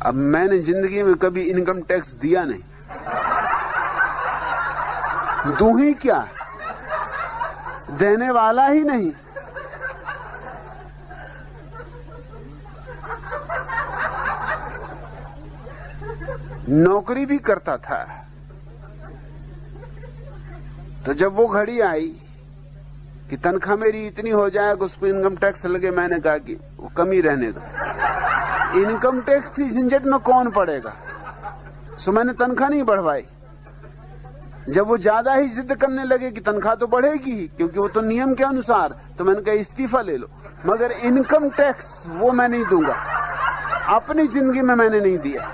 अब मैंने जिंदगी में कभी इनकम टैक्स दिया नहीं, दूं ही क्या, देने वाला ही नहीं। नौकरी भी करता था, तो जब वो घड़ी आई कि तनख्वाह मेरी इतनी हो जाए कि उस पर इनकम टैक्स लगे, मैंने कहा कि वो कमी रहने दो, इनकम टैक्स की झंझट में कौन पड़ेगा। सो मैंने तनख्वाह नहीं बढ़वाई। जब वो ज्यादा ही जिद करने लगे कि तनख्वाह तो बढ़ेगी ही, क्योंकि वो तो नियम के अनुसार, तो मैंने कहा इस्तीफा ले लो, मगर इनकम टैक्स वो मैं नहीं दूंगा, अपनी जिंदगी में मैंने नहीं दिया।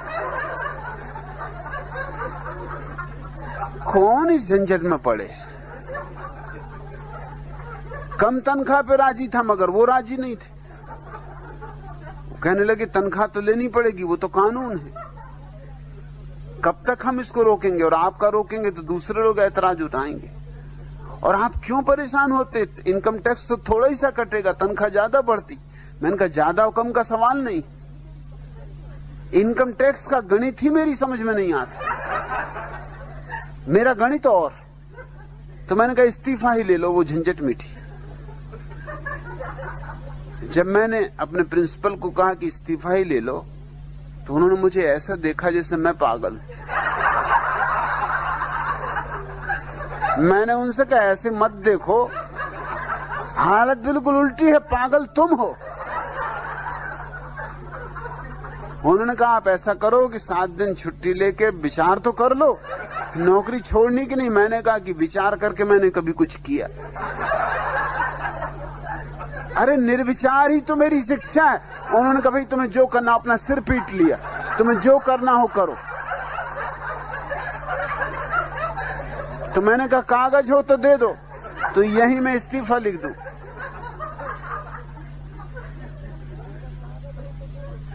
कौन इस झंझट में पड़े। कम तनख्वाह पे राजी था, मगर वो राजी नहीं थे। कहने लगे तनख्वाह तो लेनी पड़ेगी, वो तो कानून है। कब तक हम इसको रोकेंगे, और आपका रोकेंगे तो दूसरे लोग ऐतराज उठाएंगे। और आप क्यों परेशान होते, इनकम टैक्स तो थोड़ा ही सा कटेगा, तनख्वाह ज्यादा बढ़ती। मैंने कहा ज्यादा और कम का सवाल नहीं, इनकम टैक्स का गणित ही मेरी समझ में नहीं आता, मेरा गणित और। तो मैंने कहा इस्तीफा ही ले लो, वो झंझट मिटी। जब मैंने अपने प्रिंसिपल को कहा कि इस्तीफा ही ले लो, तो उन्होंने मुझे ऐसा देखा जैसे मैं पागल हूं। मैंने उनसे कहा ऐसे मत देखो, हालत बिल्कुल उल्टी है, पागल तुम हो। उन्होंने कहा आप ऐसा करो कि 7 दिन छुट्टी लेके विचार तो कर लो, नौकरी छोड़ने की नहीं। मैंने कहा कि विचार करके मैंने कभी कुछ किया। अरे निर्विचार ही तो मेरी शिक्षा है। उन्होंने कहा भाई तुम्हें जो करना, अपना सिर पीट लिया, तुम्हें जो करना हो करो। तो मैंने कहा कागज हो तो दे दो, तो यही मैं इस्तीफा लिख दूं।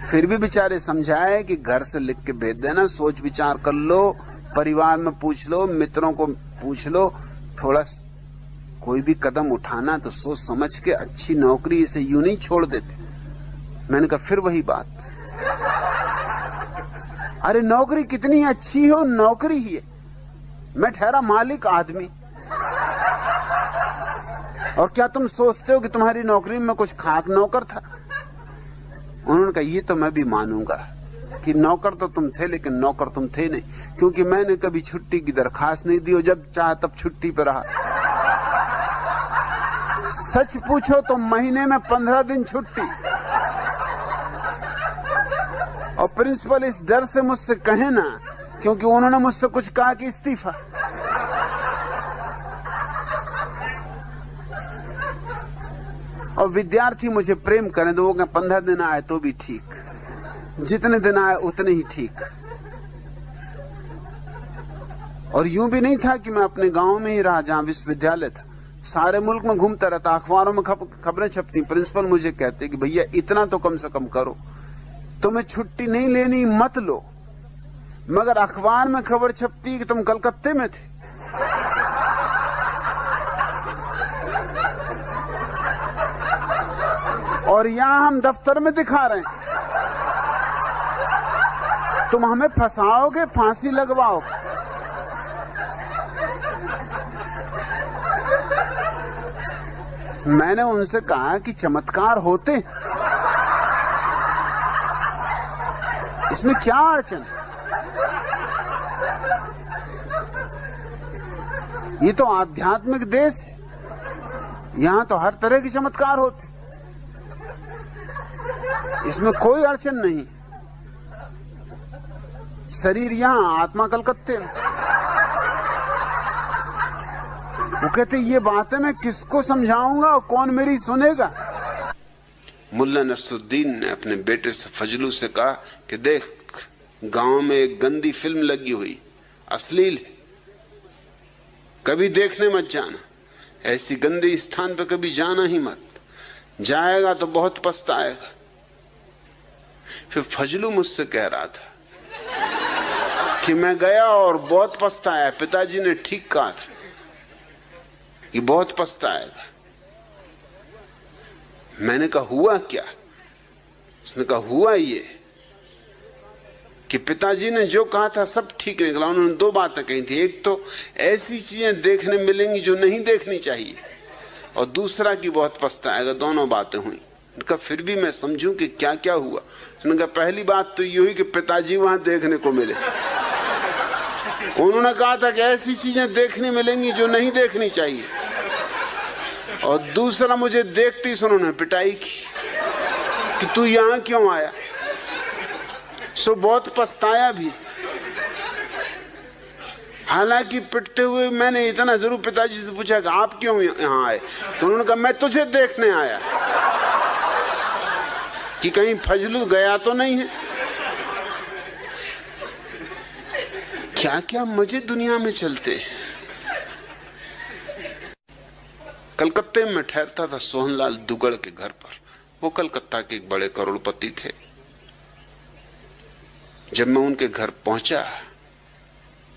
फिर भी बेचारे समझाए कि घर से लिख के भेज देना, सोच विचार कर लो, परिवार में पूछ लो, मित्रों को पूछ लो, थोड़ा कोई भी कदम उठाना तो सोच समझ के, अच्छी नौकरी इसे यूं नहीं छोड़ देते। मैंने कहा फिर वही बात, अरे नौकरी कितनी अच्छी हो, नौकरी ही है। मैं ठहरा मालिक आदमी, और क्या तुम सोचते हो कि तुम्हारी नौकरी में कुछ खाक नौकर था। उन्होंने कहा ये तो मैं भी मानूंगा कि नौकर तो तुम थे, लेकिन नौकर तुम थे नहीं, क्योंकि मैंने कभी छुट्टी की दरखास्त नहीं दी, और जब चाहा तब छुट्टी पर रहा। सच पूछो तो महीने में 15 दिन छुट्टी, और प्रिंसिपल इस डर से मुझसे कहे ना, क्योंकि उन्होंने मुझसे कुछ कहा कि इस्तीफा। और विद्यार्थी मुझे प्रेम करें तो वो कहें 15 दिन आए तो भी ठीक, जितने दिन आए उतने ही ठीक। और यूं भी नहीं था कि मैं अपने गांव में ही रहा जहां विश्वविद्यालय था, सारे मुल्क में घूमता रहता, अखबारों में खबरें छपती। प्रिंसिपल मुझे कहते कि भैया इतना तो कम से कम करो, तुम्हें छुट्टी नहीं लेनी मत लो, मगर अखबार में खबर छपती कि तुम कलकत्ते में थे। और यहां हम दफ्तर में दिखा रहे हैं, तुम हमें फंसाओगे, फांसी लगवाओगे। मैंने उनसे कहा कि चमत्कार होते, इसमें क्या अड़चन। ये तो आध्यात्मिक देश है, यहां तो हर तरह के चमत्कार होते, इसमें कोई अड़चन नहीं। शरीर यहां, आत्मा कलकत्ते में। वो कहते ये बातें मैं किसको समझाऊंगा और कौन मेरी सुनेगा। मुल्ला नसरुद्दीन ने अपने बेटे से फजलू से कहा कि देख, गांव में एक गंदी फिल्म लगी हुई, अश्लील है, कभी देखने मत जाना, ऐसी गंदे स्थान पर कभी जाना ही मत, जाएगा तो बहुत पछताएगा। फिर फजलू मुझसे कह रहा था कि मैं गया और बहुत पछताया, पिताजी ने ठीक कहा था कि बहुत पछताएगा। मैंने कहा हुआ क्या? उसने कहा हुआ ये कि पिताजी ने जो कहा था सब ठीक निकला। उन्होंने दो बातें कही थी, एक तो ऐसी चीजें देखने मिलेंगी जो नहीं देखनी चाहिए, और दूसरा कि बहुत पछताएगा। दोनों बातें हुई। उनका फिर भी मैं समझूं कि क्या क्या हुआ। उन्होंने कहा पहली बात तो ये हुई कि पिताजी वहां देखने को मिले। उन्होंने कहा था कि ऐसी चीजें देखने मिलेंगी जो नहीं देखनी चाहिए, और दूसरा मुझे देखते ही उन्होंने पिटाई की कि तू यहां क्यों आया। सो बहुत पछताया भी। हालांकि पिटते हुए मैंने इतना जरूर पिताजी से पूछा कि आप क्यों यहां आए, तो उन्होंने कहा मैं तुझे देखने आया कि कहीं फजलू गया तो नहीं है। क्या क्या मजे दुनिया में चलते हैं। कलकत्ते में ठहरता था सोहनलाल दुगड़ के घर पर। वो कलकत्ता के एक बड़े करोड़पति थे। जब मैं उनके घर पहुंचा,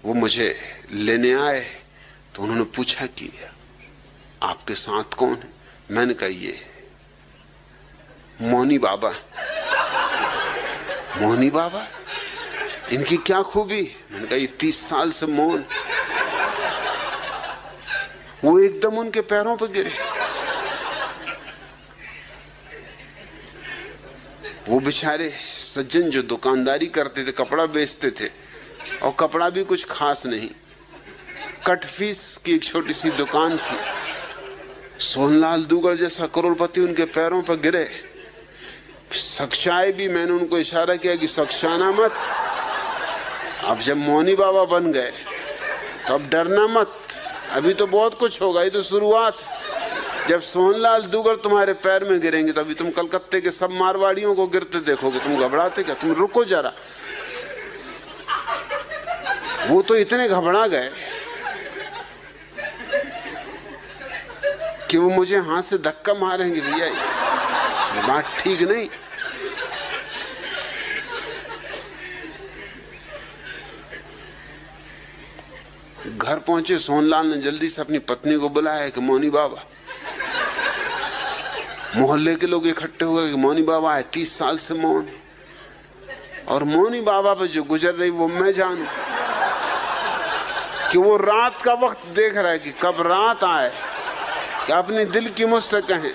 वो मुझे लेने आए, तो उन्होंने पूछा कि आपके साथ कौन है। मैंने कहा ये मोहनी बाबा। मोहनी बाबा, इनकी क्या खूबी। मैंने कहा ये 30 साल से मौन। वो एकदम उनके पैरों पर गिरे। वो बेचारे सज्जन जो दुकानदारी करते थे, कपड़ा बेचते थे, और कपड़ा भी कुछ खास नहीं, कटफीस की एक छोटी सी दुकान थी। सोहनलाल दुगड़ जैसा करोड़पति उनके पैरों पर गिरे। सख्चाए भी। मैंने उनको इशारा किया कि सख्चाना मत। अब जब मोहनी बाबा बन गए तो अब डरना मत, अभी तो बहुत कुछ होगा, ये तो शुरुआत। जब सोहनलाल दुगड़ तुम्हारे पैर में गिरेंगे तो अभी तुम कलकत्ते के सब मारवाड़ियों को गिरते देखोगे। तुम घबराते क्या? तुम रुको जरा। वो तो इतने घबरा गए कि वो मुझे हाथ से धक्का मारेंगे। भैया ये बात ठीक नहीं। घर पहुंचे, सोहनलाल ने जल्दी से अपनी पत्नी को बुलाया कि मोहनी बाबा। मोहल्ले के लोग इकट्ठे हो गए कि मोहनी बाबा आए, 30 साल से मौन। और मोहनी बाबा पे जो गुजर रही वो मैं जानू कि वो रात का वक्त देख रहा है कि कब रात आए कि अपने दिल की मुझसे कहें।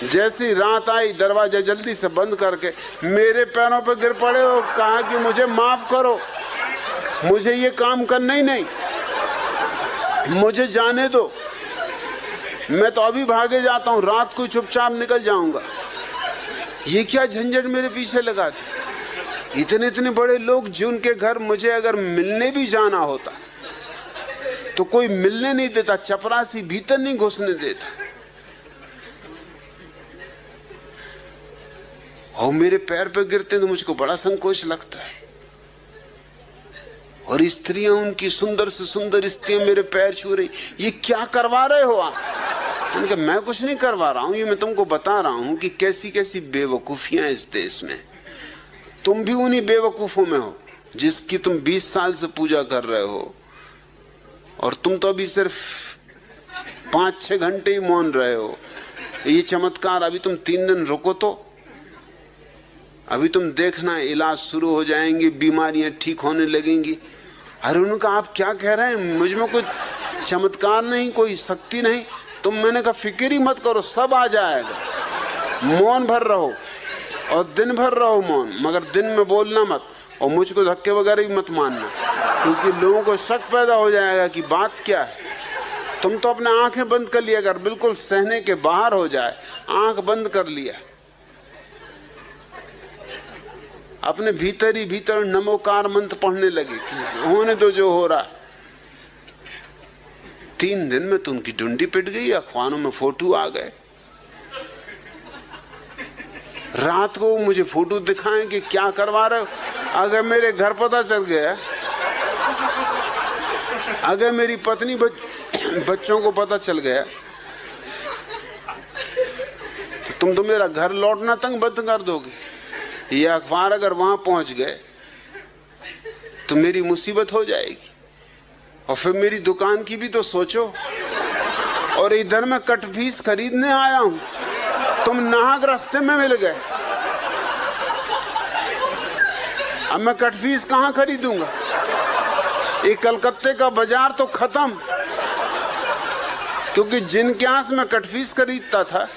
जैसी रात आई, दरवाजा जल्दी से बंद करके मेरे पैरों पर गिर पड़े और कहा कि मुझे माफ करो, मुझे ये काम करना ही नहीं, मुझे जाने दो, मैं तो अभी भागे जाता हूं, रात को चुपचाप निकल जाऊंगा। ये क्या झंझट मेरे पीछे लगा थी। इतने इतने बड़े लोग जिनके घर मुझे अगर मिलने भी जाना होता तो कोई मिलने नहीं देता, चपरासी भीतर नहीं घुसने देता। और मेरे पैर पे गिरते तो मुझको बड़ा संकोच लगता है। और स्त्रियां, उनकी सुंदर से सुंदर स्त्रियां मेरे पैर छू रही। ये क्या करवा रहे हो आप? उनका मैं कुछ नहीं करवा रहा हूं, ये मैं तुमको बता रहा हूं कि कैसी कैसी बेवकूफियां इस देश में। तुम भी उन्हीं बेवकूफों में हो जिसकी तुम 20 साल से पूजा कर रहे हो, और तुम तो अभी सिर्फ 5-6 घंटे ही मौन रहे हो। ये चमत्कार, अभी तुम 3 दिन रुको तो अभी तुम देखना इलाज शुरू हो जाएंगे, बीमारियां ठीक होने लगेंगी। अरे उनका आप क्या कह रहे हैं? मुझ में कोई चमत्कार नहीं, कोई शक्ति नहीं। तुम, मैंने कहा फिक्र ही मत करो, सब आ जाएगा। मौन भर रहो और दिन भर रहो मौन, मगर दिन में बोलना मत, और मुझको धक्के वगैरह भी मत मानना, क्योंकि लोगों को शक पैदा हो जाएगा कि बात क्या है। तुम तो अपने आंखें बंद कर लिया, अगर बिल्कुल सहने के बाहर हो जाए, आंख बंद कर लिया, अपने भीतर ही भीतर नमोकार मंत्र पढ़ने लगे कि होने दो जो हो रहा। 3 दिन में तो उनकी डुंडी पिट गई, अखबारों में फोटो आ गए। रात को मुझे फोटो दिखाएं कि क्या करवा रहे हो। अगर मेरे घर पता चल गया, अगर मेरी पत्नी बच्चों को पता चल गया, तो तुम तो मेरा घर लौटना तक बंद कर दोगे। ये अखबार अगर वहां पहुंच गए तो मेरी मुसीबत हो जाएगी। और फिर मेरी दुकान की भी तो सोचो। और इधर मैं कटफीस खरीदने आया हूं, तुम नाहक रास्ते में मिल गए। अब मैं कटफीस कहां खरीदूंगा? ये कलकत्ते का बाजार तो खत्म, क्योंकि जिनके यहां से मैं कटफीस खरीदता था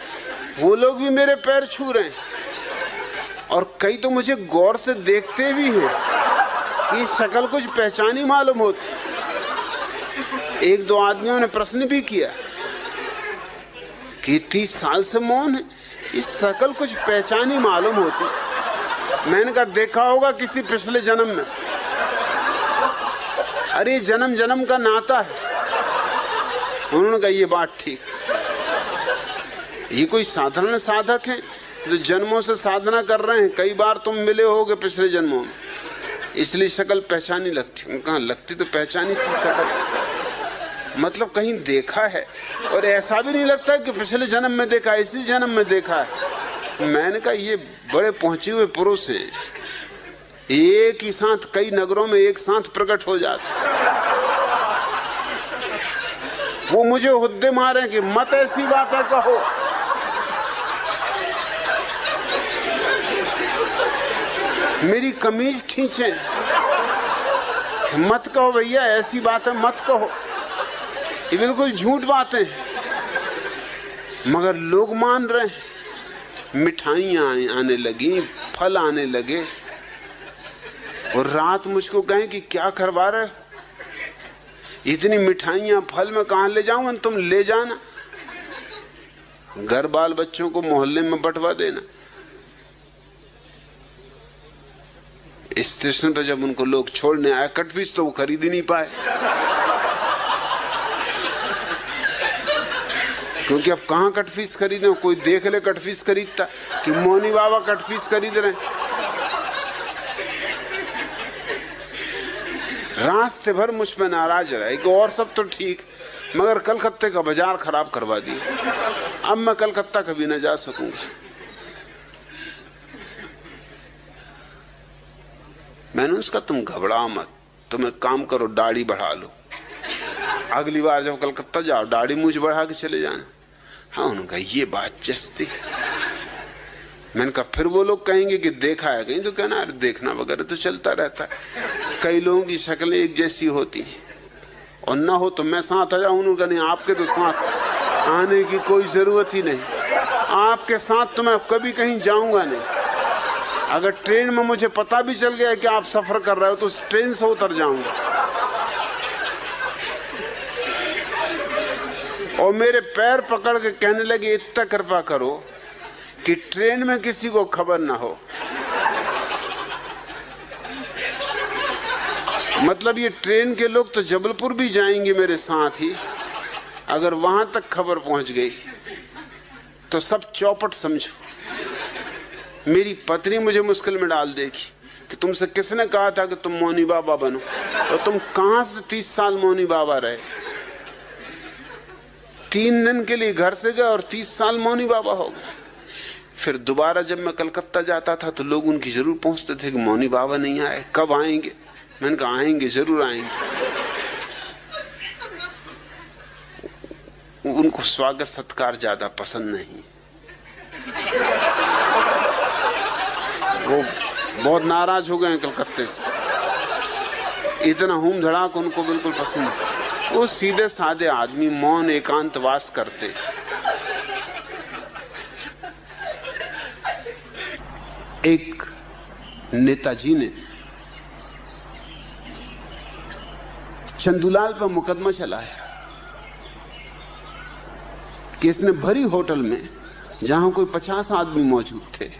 वो लोग भी मेरे पैर छू रहे हैं, और कई तो मुझे गौर से देखते भी हैं कि शक्ल कुछ पहचानी मालूम होती। एक दो आदमियों ने प्रश्न भी किया कि 30 साल से मौन है, इस शक्ल कुछ पहचानी मालूम होती। मैंने कहा देखा होगा किसी पिछले जन्म में। अरे जन्म जन्म का नाता है। उन्होंने कहा ये बात ठीक। ये कोई साधारण साधक है जो जन्मों से साधना कर रहे हैं, कई बार तुम मिले होगे पिछले जन्मों में, इसलिए शक्ल पहचानी लगती। कहा लगती तो पहचानी सी शक्ल, मतलब कहीं देखा है, और ऐसा भी नहीं लगता कि पिछले जन्म में देखा, इसी जन्म में देखा है। मैंने कहा ये बड़े पहुंचे हुए पुरुष हैं, एक ही साथ कई नगरों में एक साथ प्रकट हो जाते। वो मुझे हुद्दे मारे कि मत ऐसी बातें कहो। मेरी कमीज खींचे, मत कहो भैया ऐसी बातें मत कहो, ये बिल्कुल झूठ बातें हैं। मगर लोग मान रहे हैं। मिठाइयां आने लगी, फल आने लगे, और रात मुझको कहें कि क्या करवा रहे हो, इतनी मिठाइयां फल में कहां ले जाऊंगा? तुम ले जाना, घर बाल बच्चों को मोहल्ले में बंटवा देना। स्टेशन पर जब उनको लोग छोड़ने आए, कटफीस तो वो खरीद ही नहीं पाए, क्योंकि अब कहां कटफीस खरीदे? कोई देख ले कटफीस खरीदता कि मौनी बाबा कटफीस खरीद रहे हैं। रास्ते भर मुझ पर नाराज रहे कि और सब तो ठीक, मगर कलकत्ते का बाजार खराब करवा दिया। अब मैं कलकत्ता कभी न जा सकूंगा। मैंने उसका तुम घबराओ मत, तुम एक काम करो दाढ़ी बढ़ा लो, अगली बार जब कलकत्ता जाओ दाढ़ी मूंछ बढ़ा के चले जाना। हाँ, उन्होंने कहा ये बात जचती। मैंने कहा फिर वो लोग कहेंगे कि देखा है कहीं, तो कहना अरे देखना वगैरह तो चलता रहता है, कई लोगों की शक्लें एक जैसी होती हैं, और ना हो तो मैं साथ आ जाऊं। उन्होंने कहा नहीं, आपके तो साथ आने की कोई जरूरत ही नहीं, आपके साथ तो मैं कभी कहीं जाऊंगा नहीं। अगर ट्रेन में मुझे पता भी चल गया कि आप सफर कर रहे हो तो उस ट्रेन से उतर जाऊंगा। और मेरे पैर पकड़ के कहने लगे इतना कृपा करो कि ट्रेन में किसी को खबर ना हो। मतलब ये ट्रेन के लोग तो जबलपुर भी जाएंगे मेरे साथ ही, अगर वहां तक खबर पहुंच गई तो सब चौपट समझो। मेरी पत्नी मुझे मुश्किल में डाल देगी कि तुमसे किसने कहा था कि तुम मौनी बाबा बनो, और तुम कहां से 30 साल मौनी बाबा रहे? 3 दिन के लिए घर से गए और 30 साल मौनी बाबा हो गए। फिर दोबारा जब मैं कलकत्ता जाता था तो लोग उनकी जरूर पूछते थे कि मौनी बाबा नहीं आए, कब आएंगे? मैंने कहा आएंगे, जरूर आएंगे। उनको स्वागत सत्कार ज्यादा पसंद नहीं, वो बहुत नाराज हो गए कलकत्ते से। इतना हूम धड़ाक उनको बिल्कुल पसंद है। वो सीधे साधे आदमी मौन एकांतवास करते। एक नेताजी ने चंदूलाल पर मुकदमा चलाया कि इसने भरी होटल में, जहां कोई 50 आदमी मौजूद थे,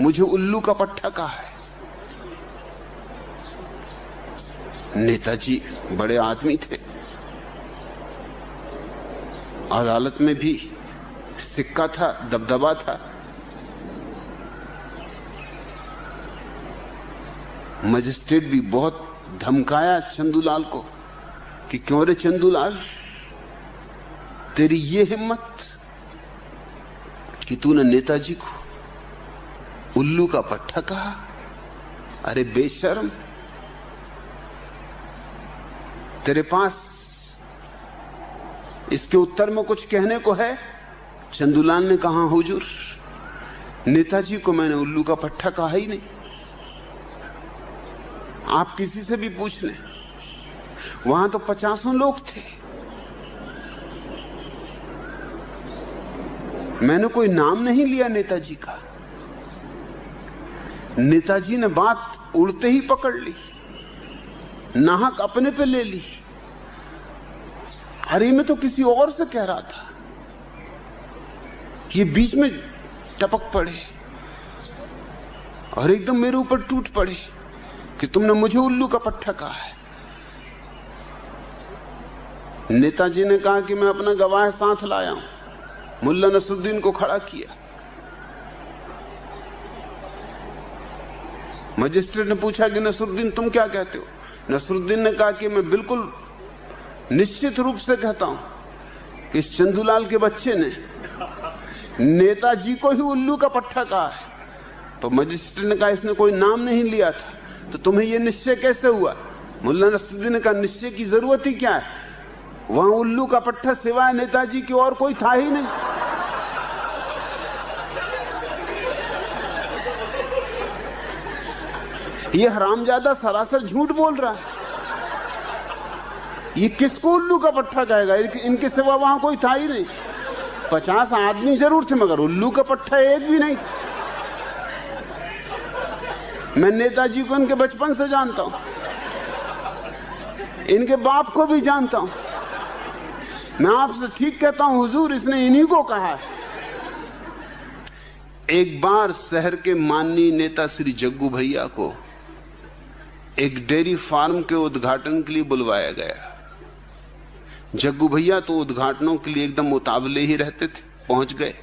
मुझे उल्लू का पट्टा कहा है। नेताजी बड़े आदमी थे, अदालत में भी सिक्का था, दबदबा था। मजिस्ट्रेट भी बहुत धमकाया चंदूलाल को कि क्यों रे चंदूलाल, तेरी ये हिम्मत कि तूने नेताजी को उल्लू का पट्टा कहा? अरे बेशर्म, तेरे पास इसके उत्तर में कुछ कहने को है? चंदूलाल ने कहा हुजूर, नेताजी को मैंने उल्लू का पट्टा कहा ही नहीं। आप किसी से भी पूछ लें, वहां तो 50 लोग थे। मैंने कोई नाम नहीं लिया नेताजी का। नेताजी ने बात उड़ते ही पकड़ ली, नाहक अपने पे ले ली। अरे मैं तो किसी और से कह रहा था, ये बीच में टपक पड़े और एकदम मेरे ऊपर टूट पड़े कि तुमने मुझे उल्लू का पट्टा कहा है। नेताजी ने कहा कि मैं अपना गवाह साथ लाया हूं। मुल्ला नसरुद्दीन को खड़ा किया। मजिस्ट्रेट ने पूछा कि नसरुद्दीन तुम क्या कहते हो? नसरुद्दीन ने कहा कि मैं बिल्कुल निश्चित रूप से कहता हूं कि इस चंदूलाल के बच्चे ने नेताजी को ही उल्लू का पट्टा कहा है। तो मजिस्ट्रेट ने कहा इसने कोई नाम नहीं लिया था, तो तुम्हें यह निश्चय कैसे हुआ? मुल्ला नसरुद्दीन ने कहा निश्चय की जरूरत ही क्या है, वहां उल्लू का पट्टा सिवाय नेताजी की और कोई था ही नहीं। ये हरामजादा सरासर झूठ बोल रहा है। ये किसको उल्लू का पट्टा कहेगा? इनके सिवा वहां कोई था ही नहीं। 50 आदमी जरूर थे मगर उल्लू का पट्टा एक भी नहीं था। मैं नेताजी को इनके बचपन से जानता हूं, इनके बाप को भी जानता हूं। मैं आपसे ठीक कहता हूं हुजूर, इसने इन्हीं को कहा है। एक बार शहर के माननीय नेता श्री जग्गू भैया को एक डेयरी फार्म के उद्घाटन के लिए बुलवाया गया। जग्गू भैया तो उद्घाटनों के लिए एकदम उतावले ही रहते थे। पहुंच गए,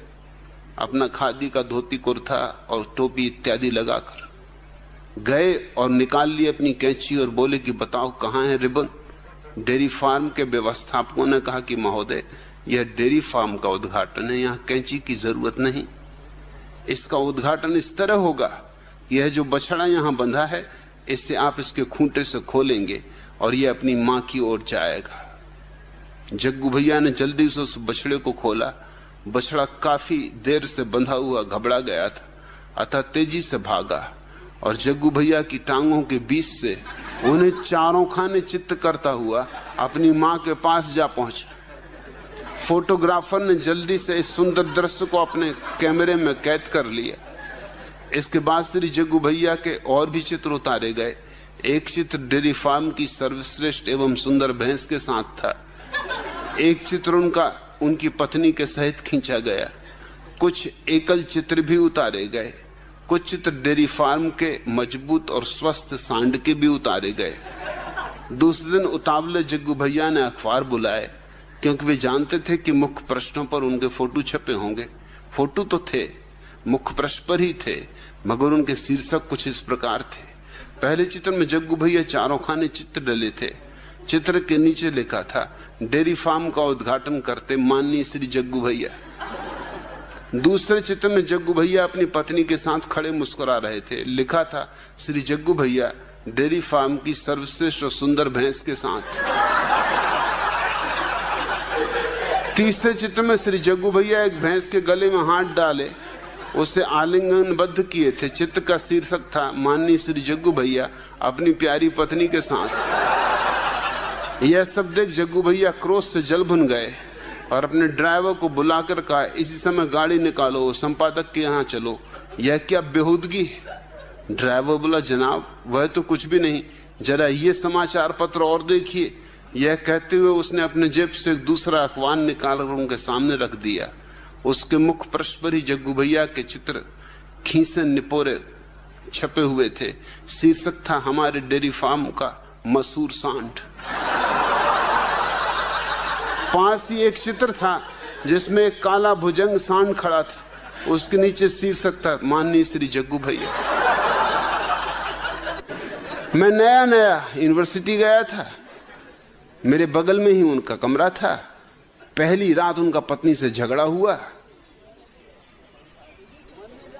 अपना खादी का धोती कुर्ता और टोपी इत्यादि लगाकर गए और निकाल लिए अपनी कैंची और बोले कि बताओ कहां है रिबन? डेयरी फार्म के व्यवस्थापकों ने कहा कि महोदय, यह डेयरी फार्म का उद्घाटन है, यहां कैंची की जरूरत नहीं। इसका उद्घाटन इस तरह होगा, यह जो बछड़ा यहां बंधा है इससे आप इसके खूंटे से खोलेंगे और यह अपनी मां की ओर जाएगा। जग्गू भैया ने जल्दी से उस बछड़े को खोला। बछड़ा काफी देर से बंधा हुआ घबरा गया था, अतः तेजी से भागा और जग्गू भैया की टांगों के बीच से उन्हें चारों खाने चित्त करता हुआ अपनी मां के पास जा पहुंचा। फोटोग्राफर ने जल्दी से इस सुंदर दृश्य को अपने कैमरे में कैद कर लिया। इसके बाद श्री जग्गू भैया के और भी चित्र उतारे गए। एक चित्र डेयरी फार्म की सर्वश्रेष्ठ एवं सुंदर भैंस के साथ था। एक चित्र उनकी पत्नी के सहित खींचा गया। कुछ एकल चित्र भी उतारे गए। कुछ चित्र डेयरी फार्म के मजबूत और स्वस्थ सांड के भी उतारे गए। दूसरे दिन उतावले जग्गू भैया ने अखबार बुलाए, क्योंकि वे जानते थे कि मुख्य पृष्ठों पर उनके फोटो छपे होंगे। फोटो तो थे, मुख्य पृष्ठ पर ही थे, मगर उनके शीर्षक कुछ इस प्रकार थे। पहले चित्र में जग्गू भैया चारों खाने चित्र डले थे। चित्र के नीचे लिखा था, डेयरी फार्म का उद्घाटन करते माननीय श्री जग्गू भैया। दूसरे चित्र में जग्गू भैया अपनी पत्नी के साथ खड़े मुस्कुरा रहे थे। लिखा था, श्री जग्गू भैया डेयरी फार्म की सर्वश्रेष्ठ और सुंदर भैंस के साथ। तीसरे चित्र में श्री जग्गू भैया एक भैंस के गले में हाथ डाले उसे आलिंगनबद्ध किए थे। चित्र का शीर्षक था, माननीय श्री जग्गू भैया अपनी प्यारी पत्नी के साथ। यह सब देख जग्गू भैया क्रोध से जल भुन गए और अपने ड्राइवर को बुलाकर कहा, इसी समय गाड़ी निकालो, संपादक के यहाँ चलो। यह क्या बेहूदगी है? ड्राइवर बोला, जनाब वह तो कुछ भी नहीं, जरा ये समाचार पत्र और देखिए। यह कहते हुए उसने अपने जेब से एक दूसरा अखबार निकालकर उनके सामने रख दिया। उसके मुख पृष्ठ पर ही जग्गू भैया के चित्र खीसे निपोरे छपे हुए थे। शीर्षक था, हमारे डेयरी फार्म का मशहूर सांड। पास ही एक चित्र था जिसमें एक काला भुजंग सांड खड़ा था। उसके नीचे शीर्षक था, माननीय श्री जग्गू भैया। मैं नया यूनिवर्सिटी गया था, मेरे बगल में ही उनका कमरा था। पहली रात उनका पत्नी से झगड़ा हुआ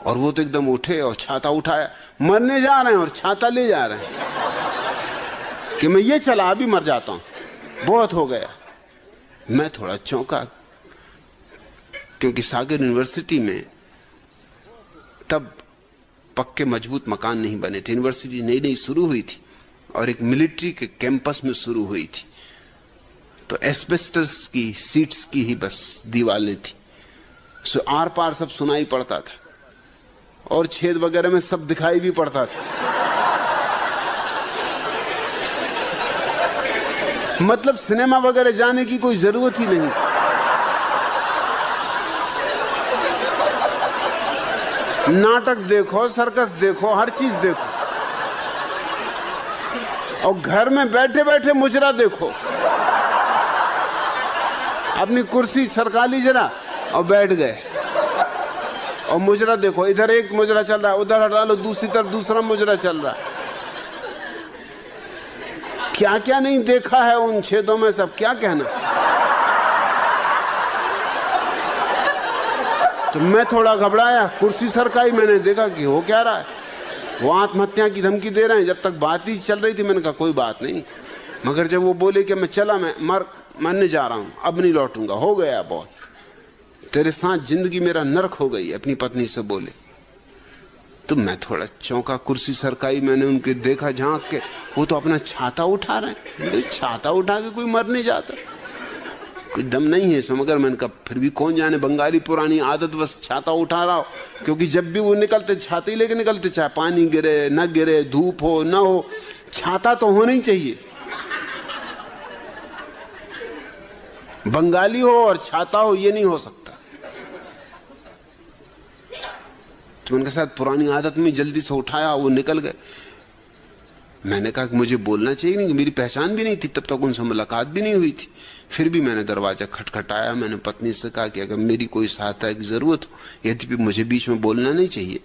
और वो तो एकदम उठे और छाता उठाया, मरने जा रहे हैं और छाता ले जा रहे हैं कि मैं ये चला अभी मर जाता हूं, बहुत हो गया। मैं थोड़ा चौंका, क्योंकि सागर यूनिवर्सिटी में तब पक्के मजबूत मकान नहीं बने थे, यूनिवर्सिटी नई नई शुरू हुई थी। और एक मिलिट्री के कैंपस में शुरू हुई थी। तो एस्बेस्टस की सीट्स की ही बस दीवारें थी, सो आर पार सब सुनाई पड़ता था और छेद वगैरह में सब दिखाई भी पड़ता था। मतलब सिनेमा वगैरह जाने की कोई जरूरत ही नहीं। नाटक देखो, सर्कस देखो, हर चीज देखो, और घर में बैठे बैठे मुजरा देखो। अपनी कुर्सी सरका ली जरा और बैठ गए और मुजरा देखो। इधर एक मुजरा चल रहा है, उधर हटा लो, दूसरी तरफ दूसरा मुजरा चल रहा है। क्या क्या नहीं देखा है उन छेदों में, सब क्या कहना। तो मैं थोड़ा घबराया, कुर्सी सरकाई, मैंने देखा कि हो क्या रहा है। वो आत्महत्या की धमकी दे रहे हैं। जब तक बात ही चल रही थी मैंने कहा कोई बात नहीं, मगर जब वो बोले कि मैं चला, मैं मरने जा रहा हूं, अब नहीं लौटूंगा, हो गया बहुत, तेरे साथ जिंदगी मेरा नरक हो गई, अपनी पत्नी से बोले। तो मैं थोड़ा चौंका, कुर्सी सरकाई, मैंने उनके देखा झांक के, वो तो अपना छाता उठा रहे हैं। छाता उठा के कोई मर नहीं जाता, कोई दम नहीं है इसमें। मगर मैंने कहा फिर भी कौन जाने, बंगाली पुरानी आदत बस छाता उठा रहा हो, क्योंकि जब भी वो निकलते छाते ही लेके निकलते, चाहे पानी गिरे न गिरे, धूप हो न हो, छाता तो होना ही चाहिए। बंगाली हो और छाता हो, ये नहीं हो सकता। तो उनके साथ पुरानी आदत में जल्दी से उठाया, वो निकल गए। मैंने कहा कि मुझे बोलना चाहिए नहीं, कि मेरी पहचान भी नहीं थी, तब तक उनसे मुलाकात भी नहीं हुई थी। फिर भी मैंने दरवाजा खटखटाया। मैंने पत्नी से कहा कि अगर मेरी कोई सहायता की जरूरत हो, यद्यपि मुझे बीच में बोलना नहीं चाहिए,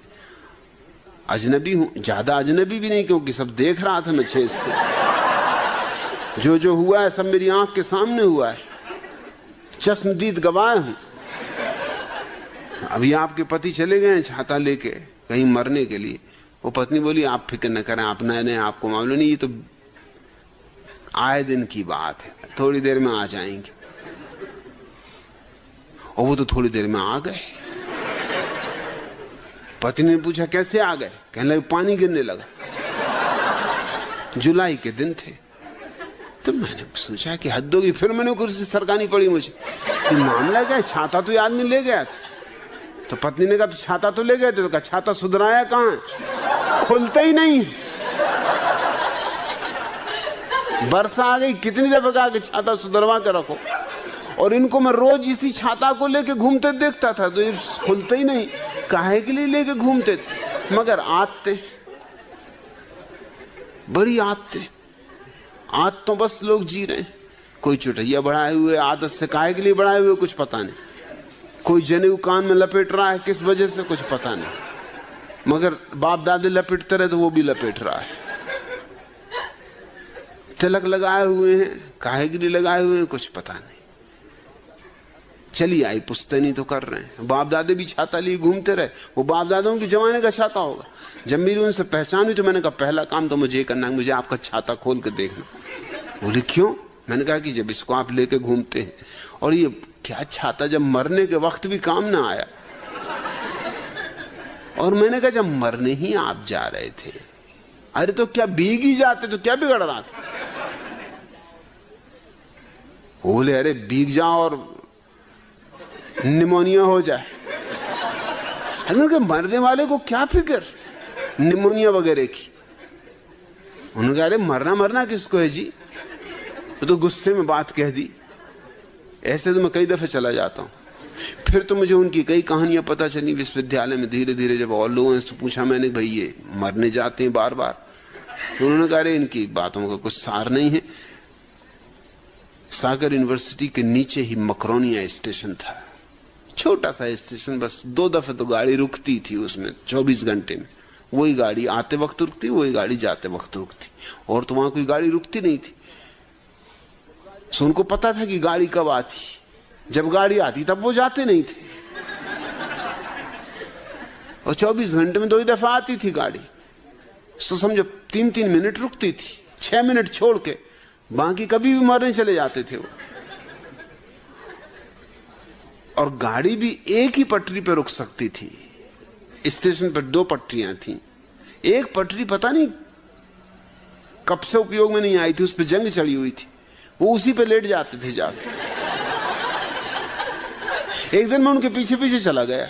अजनबी हूं, ज्यादा अजनबी भी नहीं, क्योंकि सब देख रहा था मैं छेद से। जो हुआ है सब मेरी आंख के सामने हुआ है, चश्मदीद गवाह हूं। अभी आपके पति चले गए हैं छाता लेके कहीं मरने के लिए। वो पत्नी बोली आप फिक्र न करें, आप नए आपको मालूम नहीं, ये तो आए दिन की बात है, थोड़ी देर में आ जाएंगे। और वो तो थोड़ी देर में आ गए। पत्नी ने पूछा कैसे आ गए, कहने लगे पानी गिरने लगा। जुलाई के दिन थे। तो मैंने सोचा कि हद होगी, फिर मैंने कुर्सी सरकानी पड़ी मुझे। मामला क्या है, छाता तो ये आदमी ले गया था। तो पत्नी ने कहा तो छाता तो ले गए थे। तो कहा छाता सुधराया कहां है, खुलता ही नहीं। बरसा आ गई, कितनी दफा कहा कि छाता सुधरवा के रखो, और इनको मैं रोज इसी छाता को लेके घूमते देखता था, तो ये खुलता ही नहीं। काहे के लिए लेके घूमते थे, मगर आदतें, बड़ी आदतें, आदतों बस लोग जी रहे हैं। कोई चुटैया बढ़ाए हुए आदत से, काहे के लिए बढ़ाए हुए कुछ पता नहीं। कोई जनेऊ कान में लपेट रहा है, किस वजह से कुछ पता नहीं, मगर बाप दादे लपेटते रहे तो वो भी लपेट रहा है। तिलक लगाए हुए हैं, काहे के लिए लगाए हुए हैं कुछ पता नहीं। चली आई पुश्तैनी तो कर रहे हैं। बाप दादे भी छाता लिए घूमते रहे, वो बाप दादों के जमाने का छाता होगा। जब मेरी उनसे पहचान हुई तो मैंने कहा पहला काम तो मुझे ये करना है, मुझे आपका छाता खोल के देखना। बोले क्यों? मैंने कहा कि जब इसको आप लेके घूमते हैं, और ये क्या छाता जब मरने के वक्त भी काम ना आया। और मैंने कहा जब मरने ही आप जा रहे थे, अरे तो क्या भीग ही जाते तो क्या बिगड़ रहा था? बोले अरे भीग जाओ और निमोनिया हो जाए। मैंने कहा मरने वाले को क्या फिक्र निमोनिया वगैरह की। उन्होंने कहा अरे मरना किसको है जी, तो गुस्से में बात कह दी। ऐसे तो मैं कई दफे चला जाता हूं। फिर तो मुझे उनकी कई कहानियां पता चली विश्वविद्यालय में। धीरे धीरे जब और लोगों से पूछा मैंने, भाई ये मरने जाते हैं बार बार, तो उन्होंने कहा अरे इनकी बातों का कुछ सार नहीं है। सागर यूनिवर्सिटी के नीचे ही मकरोनिया स्टेशन था, छोटा सा स्टेशन, बस 2 दफे तो गाड़ी रुकती थी उसमें 24 घंटे में। वही गाड़ी आते वक्त रुकती, वही गाड़ी जाते वक्त रुकती, और तो वहां कोई गाड़ी रुकती नहीं थी। सो उनको पता था कि गाड़ी कब आती, जब गाड़ी आती तब वो जाते नहीं थे। और 24 घंटे में 2 ही दफा आती थी गाड़ी। सो समझो 3-3 मिनट रुकती थी, 6 मिनट छोड़ के, बाकी कभी भी मरने चले जाते थे वो। और गाड़ी भी एक ही पटरी पर रुक सकती थी। स्टेशन पर 2 पटरियां थी, एक पटरी पता नहीं कब से उपयोग में नहीं आई थी, उस पर जंग चढ़ी हुई थी, वो उसी पे लेट जाते थे जाके। एक दिन मैं उनके पीछे पीछे चला गया।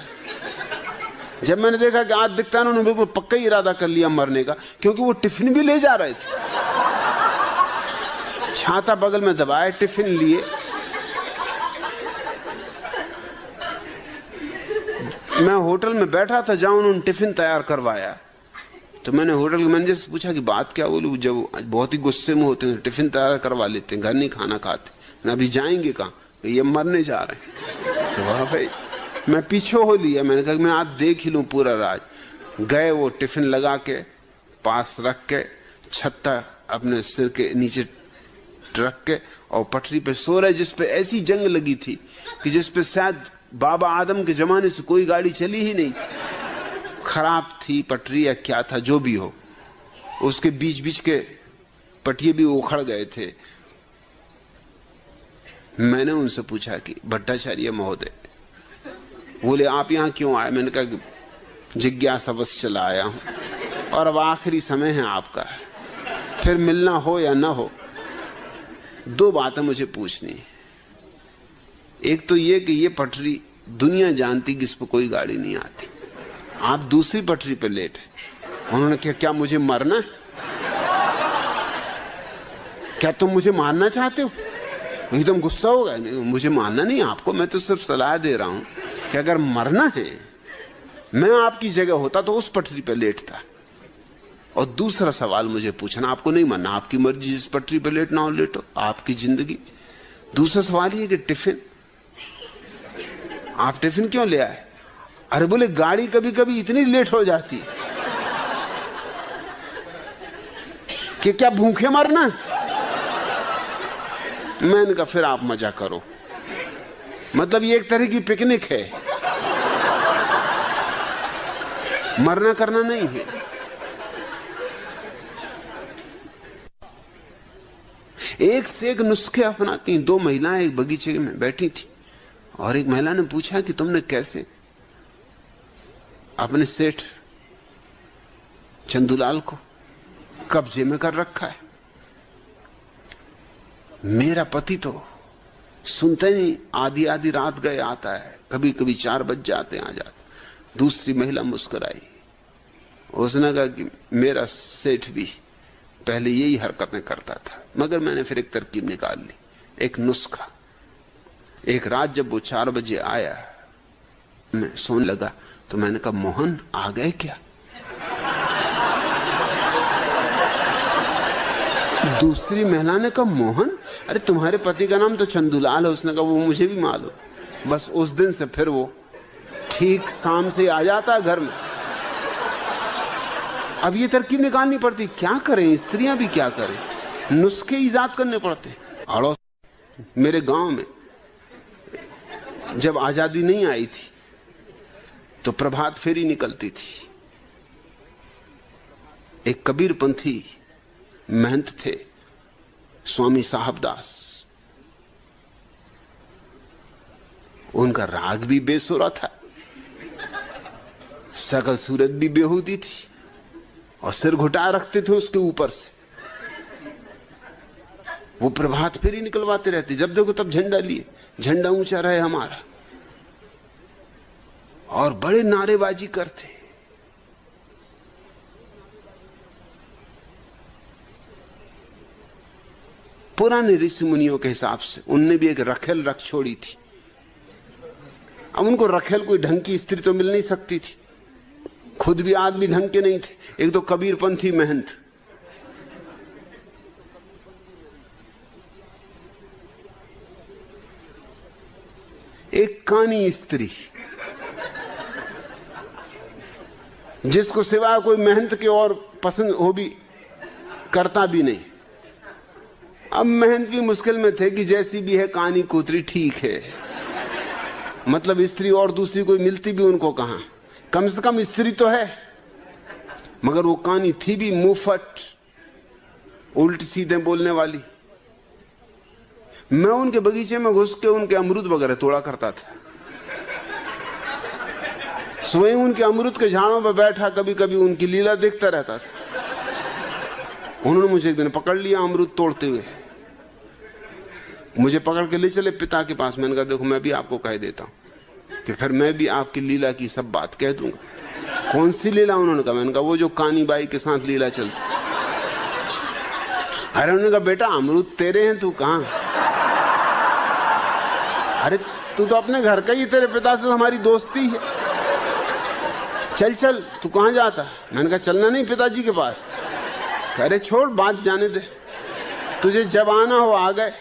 जब मैंने देखा कि आज दिखता है, उन्होंने बिल्कुल पक्का ही इरादा कर लिया मरने का, क्योंकि वो टिफिन भी ले जा रहे थे। छाता बगल में दबाए, टिफिन लिए। मैं होटल में बैठा था जहां उन्होंने टिफिन तैयार करवाया, तो मैंने होटल के मैनेजर से पूछा कि बात क्या बोलूं। जब बहुत ही गुस्से में होते हैं, टिफिन तैयार करवा लेते हैं, घर नहीं खाना खाते। अभी जाएंगे कहां? ये मरने जा रहे हैं। तो वाह भाई, मैं पीछे हो लिया। मैंने कहा मैं आज देख ही लूं पूरा राज। गए, वो टिफिन लगा के पास रख के, छत्ता अपने सिर के नीचे रख के, और पटरी पे सो रहे, जिसपे ऐसी जंग लगी थी कि जिसपे शायद बाबा आदम के जमाने से कोई गाड़ी चली ही नहीं थी। खराब थी पटरी या क्या था, जो भी हो, उसके बीच बीच के पटिये भी उखड़ गए थे। मैंने उनसे पूछा कि भट्टाचार्य महोदय, बोले आप यहां क्यों आए? मैंने कहा कि जिज्ञासावश चला आया हूं, और अब आखिरी समय है आपका, फिर मिलना हो या ना हो, दो बातें मुझे पूछनी है। एक तो ये कि ये पटरी दुनिया जानती कि इस पर कोई गाड़ी नहीं आती, आप दूसरी पटरी पे लेट है। उन्होंने क्या मुझे मरना है? क्या तुम मुझे मारना चाहते हो? एकदम गुस्सा हो गया। नहीं, मुझे मारना नहीं आपको, मैं तो सिर्फ सलाह दे रहा हूं कि अगर मरना है, मैं आपकी जगह होता तो उस पटरी पे लेटता। और दूसरा सवाल मुझे पूछना, आपको नहीं मरना, आपकी मर्जी, जिस पटरी पे लेटना हो लेटो, आपकी जिंदगी। दूसरा सवाल ये कि टिफिन, आप टिफिन क्यों ले आए? अरे बोले गाड़ी कभी कभी इतनी लेट हो जाती है कि क्या भूखे मरना? मैंने कहा फिर आप मजा करो, मतलब ये एक तरह की पिकनिक है, मरना करना नहीं है। एक से एक नुस्खे अपनाती। दो महिलाएं एक बगीचे में बैठी थी, और एक महिला ने पूछा कि तुमने कैसे अपने सेठ चंदूलाल को कब्जे में कर रखा है? मेरा पति तो सुनते नहीं, आधी आधी रात गए आता है, कभी कभी 4 बज जाते आ जाते। दूसरी महिला मुस्कुराई, उसने कहा कि मेरा सेठ भी पहले यही हरकतें करता था, मगर मैंने फिर एक तरकीब निकाल ली, एक नुस्खा। एक रात जब वो 4 बजे आया, मैं सोने लगा, तो मैंने कहा मोहन आ गए क्या? दूसरी महिला ने कहा मोहन? अरे तुम्हारे पति का नाम तो चंदूलाल है। उसने कहा वो मुझे भी मालूम। बस उस दिन से फिर वो ठीक शाम से आ जाता है घर में। अब ये तरकीब निकालनी पड़ती, क्या करें, स्त्रियां भी क्या करें, नुस्खे ईजाद करने पड़ते। अड़ोस मेरे गांव में जब आजादी नहीं आई थी तो प्रभात फेरी निकलती थी। एक कबीरपंथी महंत थे, स्वामी साहबदास। उनका राग भी बेसुरा था, शकल सूरत भी बेहूदी थी, और सिर घुटा रखते थे उसके ऊपर से। वो प्रभात फेरी निकलवाते रहते, जब देखो तब झंडा लिए, झंडा ऊंचा रहे हमारा, और बड़े नारेबाजी करते। पुराने ऋषि मुनियों के हिसाब से उनने भी एक रखेल रख छोड़ी थी। अब उनको रखेल कोई ढंग की स्त्री तो मिल नहीं सकती थी, खुद भी आदमी ढंग के नहीं थे। एक तो कबीरपंथी महंत, एक कानी स्त्री, जिसको सिवा कोई महंत के और पसंद हो भी करता भी नहीं। अब महंत भी मुश्किल में थे कि जैसी भी है कानी कूतरी ठीक है, मतलब स्त्री और दूसरी कोई मिलती भी उनको कहां, कम से कम स्त्री तो है। मगर वो कानी थी भी मुंहफट, उल्ट सीधे बोलने वाली। मैं उनके बगीचे में घुस के उनके अमरूद वगैरह तोड़ा करता था, स्वयं उनके अमरूद के झाड़ों पर बैठा कभी कभी उनकी लीला देखता रहता था। उन्होंने मुझे एक दिन पकड़ लिया अमरूद तोड़ते हुए, मुझे पकड़ के ले चले पिता के पास। मैंने कहा देखो मैं भी आपको कह देता हूं कि फिर मैं भी आपकी लीला की सब बात कह दूंगा। कौन सी लीला? उन्होंने कहा। मैंने कहा वो जो कानी बाई के साथ लीला चलती। अरे उन्होंने कहा बेटा अमरूद तेरे हैं, तू कहां? अरे तू तो अपने घर का ही, तेरे पिता से हमारी दोस्ती है, चल चल। तू कहां जाता? मैंने कहा चलना नहीं पिताजी के पास। अरे छोड़ बात, जाने दे, तुझे जब आना हो आ गए।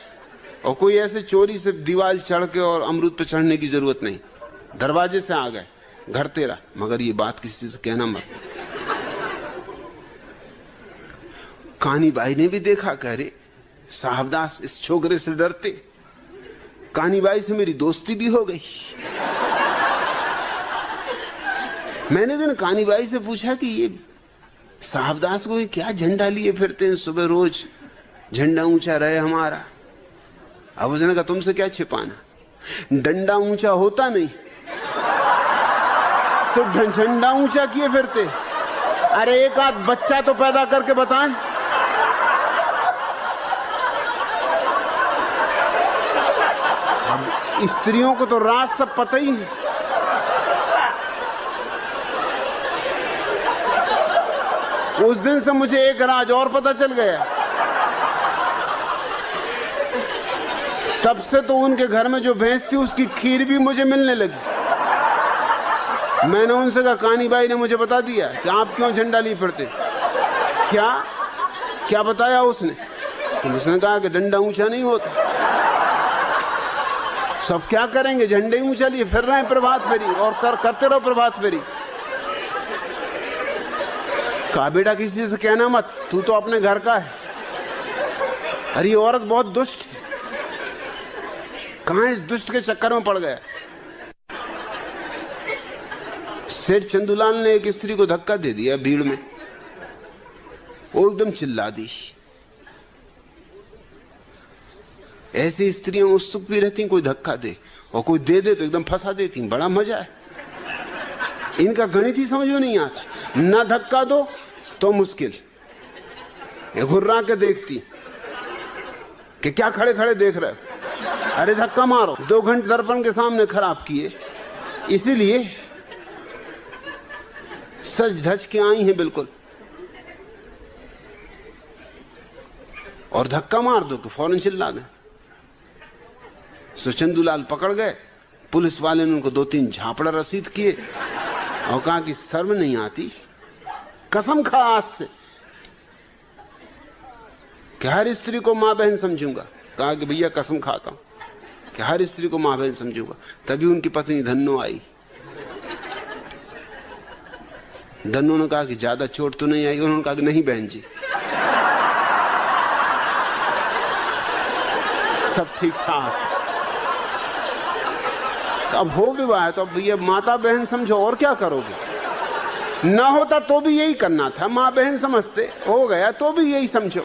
और कोई ऐसे चोरी से दीवार चढ़ के और अमरूद पे चढ़ने की जरूरत नहीं, दरवाजे से आ गए, घर तेरा, मगर ये बात किसी से कहना मत। कानी बाई ने भी देखा, कह रहे साहबदास इस छोकरे से डरते। कानी बाई से मेरी दोस्ती भी हो गई। मैंने दिन कानी बाई से पूछा कि ये साहबदास को क्या झंडा लिए फिरते हैं, सुबह रोज झंडा ऊंचा रहे हमारा। अब उसने कहा तुमसे क्या छिपाना, डंडा ऊंचा होता नहीं, सिर्फ झंडा ऊंचा किए फिरते। अरे एक आध बच्चा तो पैदा करके बताएं। स्त्रियों को तो राज सब पता ही है। उस दिन से मुझे एक राज और पता चल गया। तब से तो उनके घर में जो भैंस थी उसकी खीर भी मुझे मिलने लगी। मैंने उनसे कहा कानी बाई ने मुझे बता दिया कि आप क्यों झंडा लिए फिरते। क्या क्या बताया उसने? तो उसने कहा कि डंडा ऊंचा नहीं होता। सब क्या करेंगे, झंडे ऊंचा लिए फिर रहे हैं प्रभात फेरी, और करते रहो प्रभात फेरी। कहा बेटा किसी से कहना मत, तू तो अपने घर का है। अरे ये औरत बहुत दुष्ट है, कहां इस दुष्ट के चक्कर में पड़ गया। सेठ चंदूलाल ने एक स्त्री को धक्का दे दिया भीड़ में, वो एकदम चिल्ला दी। ऐसी स्त्रियां उत्सुक भी रहती, कोई धक्का दे और कोई दे दे तो एकदम फंसा देती, बड़ा मजा है। इनका गणित ही समझ में नहीं आता। ना धक्का दो तो मुश्किल, घुर्रा के देखती कि क्या खड़े खड़े देख रहे हो। अरे धक्का मारो। 2 घंटे दर्पण के सामने खराब किए, इसीलिए सज धज के आई हैं बिल्कुल। और धक्का मार दो कि फौरन चिल्ला दें। सो चंदूलाल पकड़ गए, पुलिस वाले ने उनको 2-3 झापड़ा रसीद किए और कहा कि शर्म नहीं आती, कसम खा आज से कि हर स्त्री को मां बहन समझूंगा। कहा कि भैया कसम खाता हूं कि हर स्त्री को मां बहन समझूंगा। तभी उनकी पत्नी धन्नो आई। धन्नो ने कहा कि ज्यादा चोट तो नहीं आई? उन्होंने कहा कि नहीं बहन जी, सब ठीक ठाक। अब हो विवाह है तो अब ये माता बहन समझो, और क्या करोगे। ना होता तो भी यही करना था, मां बहन समझते, हो गया तो भी यही समझो।